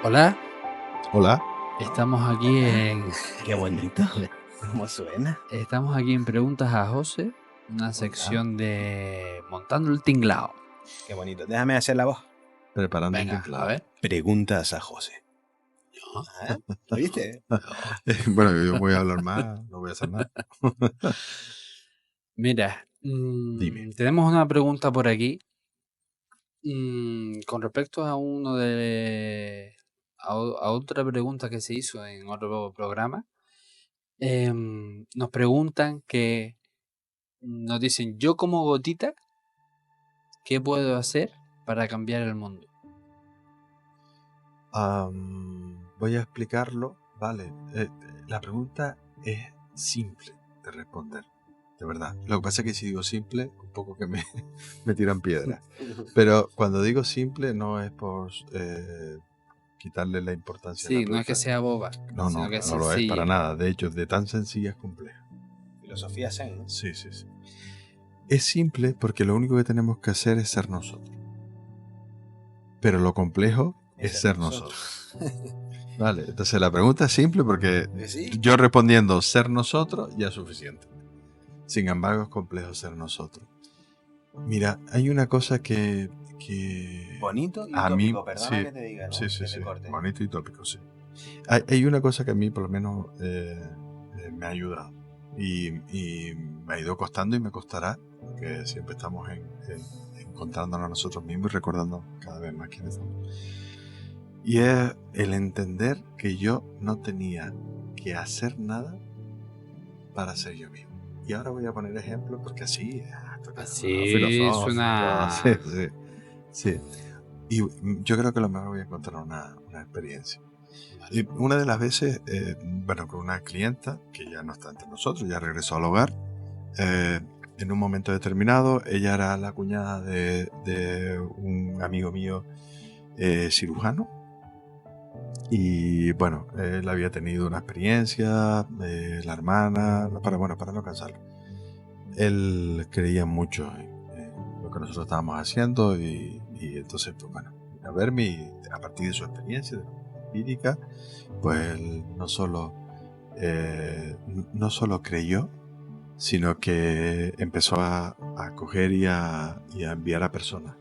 Hola, Hola. estamos aquí en. Qué bonito. ¿Cómo suena? Estamos aquí en Preguntas a José, una sección de Montando el Tinglao. Qué bonito. Déjame hacer la voz. Preparando Venga, un teclado. a ver. Preguntas a José. No. ¿Lo viste? Bueno, yo voy a hablar más, no voy a hacer nada. Mira, Dime. tenemos una pregunta por aquí con respecto a a otra pregunta que se hizo en otro programa. Nos preguntan nos dicen, yo como gotita, ¿qué puedo hacer para cambiar el mundo? Voy a explicarlo. Vale. La pregunta es simple de responder. De verdad. Lo que pasa es que si digo simple, un poco que me tiran piedras. Pero cuando digo simple no es por quitarle la importancia a la Sí, pregunta. no es que sea boba, No, sino que es no lo es sencilla. para nada. De hecho, de tan sencilla es compleja. Filosofía zen, ¿no? Sí. Es simple porque lo único que tenemos que hacer es ser nosotros. Pero lo complejo es ser nosotros. Vale, entonces la pregunta es simple porque ¿Sí? yo respondiendo ser nosotros ya es suficiente. Sin embargo, es complejo ser nosotros. Mira, hay una cosa que Bonito y a utópico, mí, perdona sí, que te diga, ¿no? sí, Que te corte. bonito y tópico, sí. Hay una cosa que a mí por lo menos me ha ayudado y me ha ido costando y me costará, porque siempre estamos encontrándonos a nosotros mismos y recordando cada vez más quiénes somos. Y es el entender que yo no tenía que hacer nada para ser yo mismo. Y ahora voy a poner ejemplos porque así suena. Sí. Y yo creo que a lo mejor voy a encontrar una experiencia. Vale. Y una de las veces, con una clienta que ya no está entre nosotros, ya regresó al hogar, en un momento determinado, ella era la cuñada de un amigo mío cirujano. Y bueno, él había tenido una experiencia, la hermana, para no cansarlo. Él creía mucho en lo que nosotros estábamos haciendo y entonces, pues bueno, a verme y a partir de su experiencia de empírica, pues él no solo creyó, sino que empezó a coger y a enviar a personas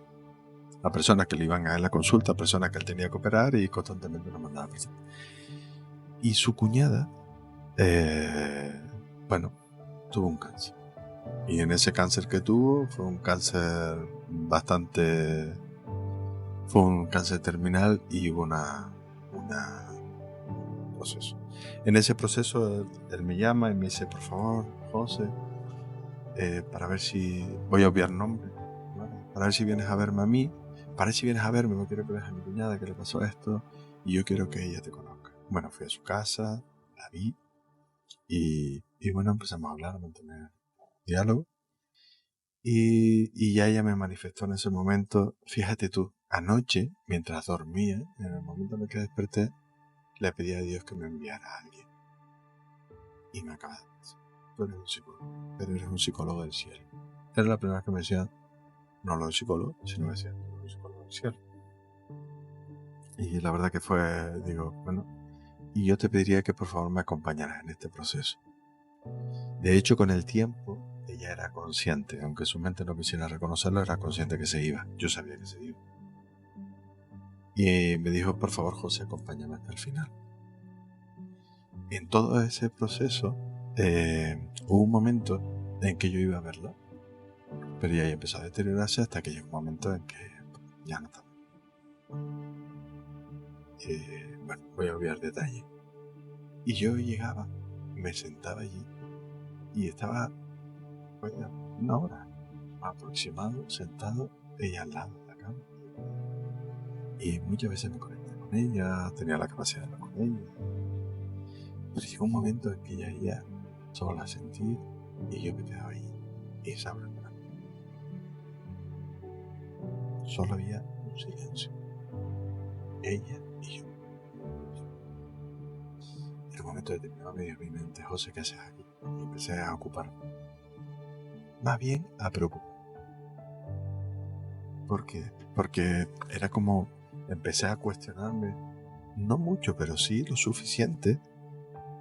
que le iban a dar la consulta, a personas que él tenía que operar y constantemente nos mandaba personas. Y su cuñada, tuvo un cáncer. Y en ese cáncer que tuvo, fue un cáncer terminal y hubo un proceso. En ese proceso, él me llama y me dice, por favor, José, para ver si, voy a obviar nombre, ¿vale? Para ver si vienes a verme a mí, para ver si vienes a verme, no quiero que veas a mi cuñada que le pasó esto, y yo quiero que ella te conozca. Bueno, fui a su casa, la vi, y bueno, empezamos a hablar, a mantener diálogo. Y ya ella me manifestó en ese momento, fíjate tú, anoche, mientras dormía, en el momento en el que desperté, le pedí a Dios que me enviara a alguien. Y me acaba de decir, tú eres un psicólogo, pero eres un psicólogo del cielo. Era la primera vez que me decía, no lo de psicólogo, sino me decía, tú eres un psicólogo del cielo. Y la verdad que fue, digo, bueno, y yo te pediría que por favor me acompañaras en este proceso. De hecho, con el tiempo, ella era consciente, aunque su mente no quisiera reconocerlo, era consciente que se iba. Yo sabía que se iba. Y me dijo, por favor, José, acompáñame hasta el final. En todo ese proceso, hubo un momento en que yo iba a verla, pero ya empezó a deteriorarse hasta que llegó un momento en que ya no estaba. Voy a obviar detalles. Y yo llegaba, me sentaba allí y estaba una hora aproximado sentado, ella al lado de la cama. Y muchas veces me conecté con ella, tenía la capacidad de hablar con ella. Pero llegó un momento en que ella solo la sentí y yo me quedaba ahí. Y esa hora para mí. Solo había un silencio. Ella y yo. En un momento determinado me dio mi mente, José, ¿qué haces aquí? Y empecé a ocuparme. Más bien a preocuparme. ¿Por qué? Porque era como empecé a cuestionarme no mucho, pero sí lo suficiente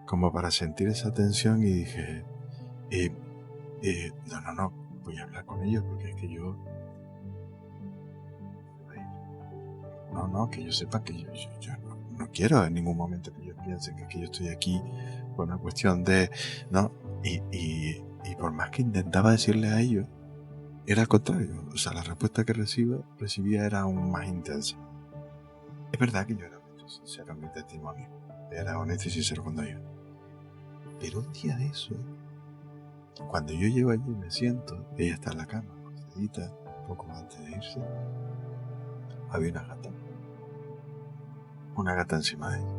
como para sentir esa tensión y dije, no, voy a hablar con ellos porque es que yo... No, que yo sepa que yo no quiero en ningún momento que ellos piensen que yo estoy aquí por una cuestión de... ¿no? Y por más que intentaba decirle a ellos, era al contrario. O sea, la respuesta que recibía era aún más intensa. Es verdad que yo era honesto, sincero en mi testimonio. Era honesto y sincero cuando yo. Pero un día de eso, cuando yo llego allí y me siento, ella está en la cama, acostadita, poco antes de irse, había una gata encima de ella.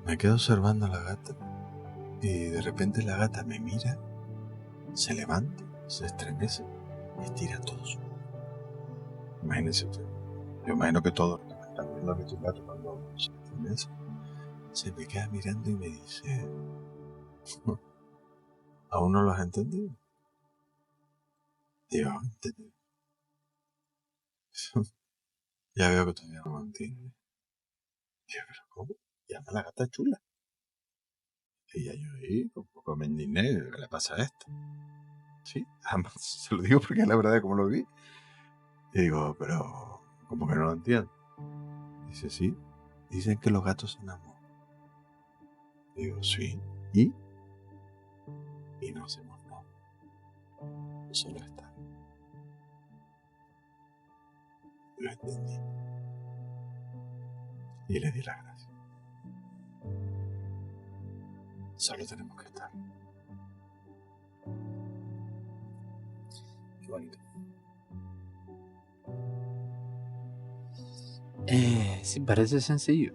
Me quedo observando a la gata y de repente la gata me mira, se levanta, se estremece y estira todo su cuerpo. Imagínense usted. Yo imagino que todos los que están viendo a mi gato cuando se estremece, se me queda mirando y me dice, ¿aún no lo has entendido? Digo, entendido. Ya veo que todavía no lo entiendes. Digo, ¿pero cómo? Llama a la gata chula. Y ya yo ahí, un poco me indigné, ¿qué le pasa a esto? Sí, además se lo digo porque es la verdad de cómo lo vi. Y digo, pero, ¿cómo que no lo entiendo? Dice, sí, dicen que los gatos son amor. Digo, sí, ¿y? Y no hacemos nada. Solo está. Lo entendí. Y le di las gracias. Solo tenemos que estar. Qué bonito. Sí, parece sencillo,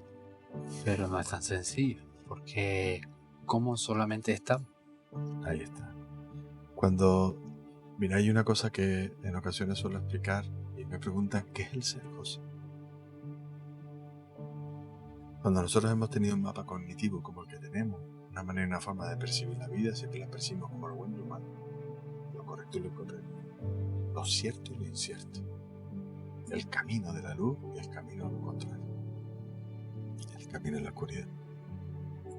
pero no es tan sencillo, porque ¿cómo solamente estamos? Ahí está. Cuando, mira, hay una cosa que en ocasiones suelo explicar y me preguntan, ¿qué es el ser, José? Cuando nosotros hemos tenido un mapa cognitivo como el que tenemos, una manera y una forma de percibir la vida, siempre la percibimos como lo bueno y lo malo, lo correcto y lo incorrecto, lo cierto y lo incierto, el camino de la luz y el camino al contrario, el camino de la oscuridad.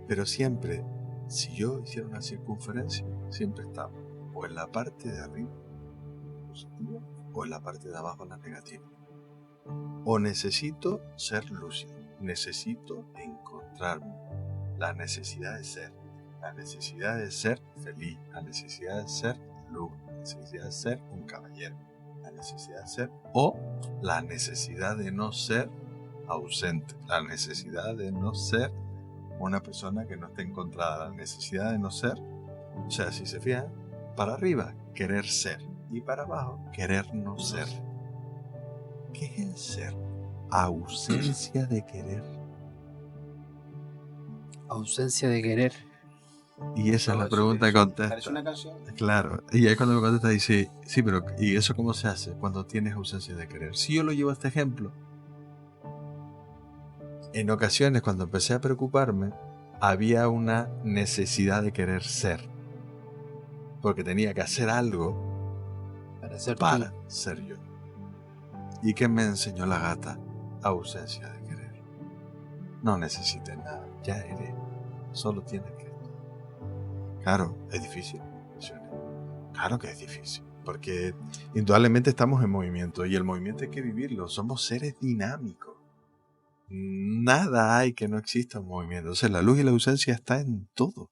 Pero siempre, si yo hiciera una circunferencia, siempre estaba o en la parte de arriba, positiva, o en la parte de abajo, la negativa. O necesito ser lúcido, necesito encontrarme, la necesidad de ser, la necesidad de ser feliz, la necesidad de ser luz, la necesidad de ser un caballero, la necesidad de ser, o la necesidad de no ser ausente, la necesidad de no ser una persona que no esté encontrada, la necesidad de no ser, o sea, si se fijan, para arriba, querer ser, y para abajo, querer no ser. ¿Qué es el ser? Ausencia de querer. Ausencia de querer. Y esa es la Eso pregunta que parece contesta. una canción. Claro, y ahí cuando me contesta dice, sí, pero ¿y eso cómo se hace cuando tienes ausencia de querer? Si yo lo llevo a este ejemplo, en ocasiones cuando empecé a preocuparme, había una necesidad de querer ser, porque tenía que hacer algo Para ser para tú. ser yo. ¿Y qué me enseñó la gata? Ausencia de querer. No necesites nada, ya eres, solo tienes que estar. Claro, es difícil. Claro que es difícil, porque indudablemente estamos en movimiento y el movimiento hay que vivirlo. Somos seres dinámicos. Nada hay que no exista un movimiento. Entonces la luz y la ausencia está en todo.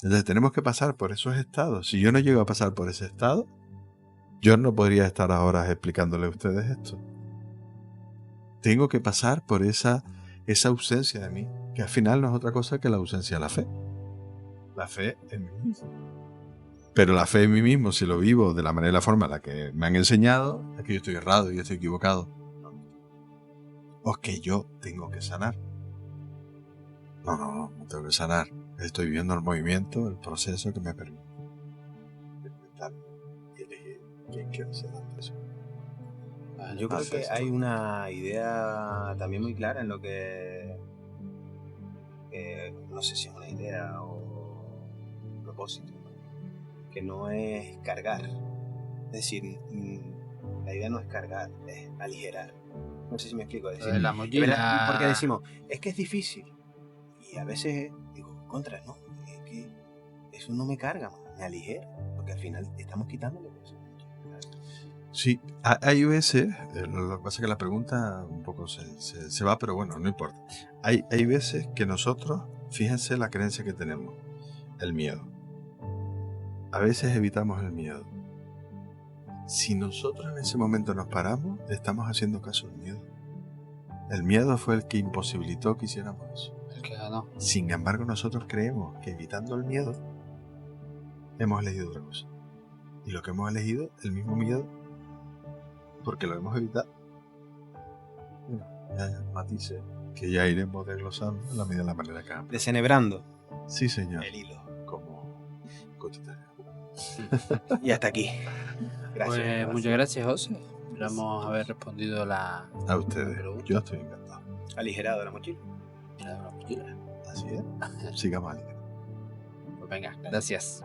Entonces tenemos que pasar por esos estados. Si yo no llego a pasar por ese estado, yo no podría estar ahora explicándole a ustedes esto. Tengo que pasar por esa ausencia de mí, que al final no es otra cosa que la ausencia de la fe. La fe en mí mismo. Pero la fe en mí mismo, si lo vivo de la manera y la forma en la que me han enseñado, es que yo estoy errado y estoy equivocado. O es que yo tengo que sanar. No tengo que sanar. Estoy viviendo el movimiento, el proceso que me permite experimentar y elegir quién quiero ser antes. Vale, Yo creo Hace que esto. hay una idea también muy clara en lo que no sé si es una idea o un propósito, que no es cargar. Es decir, la idea no es cargar, es aligerar. No sé si me explico. Lo de la Es mochila. verdad, porque decimos, es que es difícil. Y a veces digo, contra, no, es que eso no me carga, me aligera. Porque al final estamos quitándole cosas. Sí, hay veces, lo que pasa es que la pregunta un poco se va, pero bueno, no importa. Hay veces que nosotros, fíjense la creencia que tenemos, el miedo. A veces evitamos el miedo. Si nosotros en ese momento nos paramos, le estamos haciendo caso al miedo. El miedo fue el que imposibilitó que hiciéramos eso. El que ganó. Sin embargo, nosotros creemos que evitando el miedo, hemos elegido otra cosa. Y lo que hemos elegido, el mismo miedo, porque lo hemos evitado. Bueno, ya hay matices que ya iremos desglosando en la medida de la manera que hagamos. Desenebrando Sí, señor. el hilo. Como Gotita. Y hasta aquí. Gracias. Pues muchas gracias, José. Esperamos haber respondido A la ustedes. pregunta. Yo estoy encantado. Aligerado la mochila. La mochila. Así es. Sigamos aligerando. Pues venga, gracias.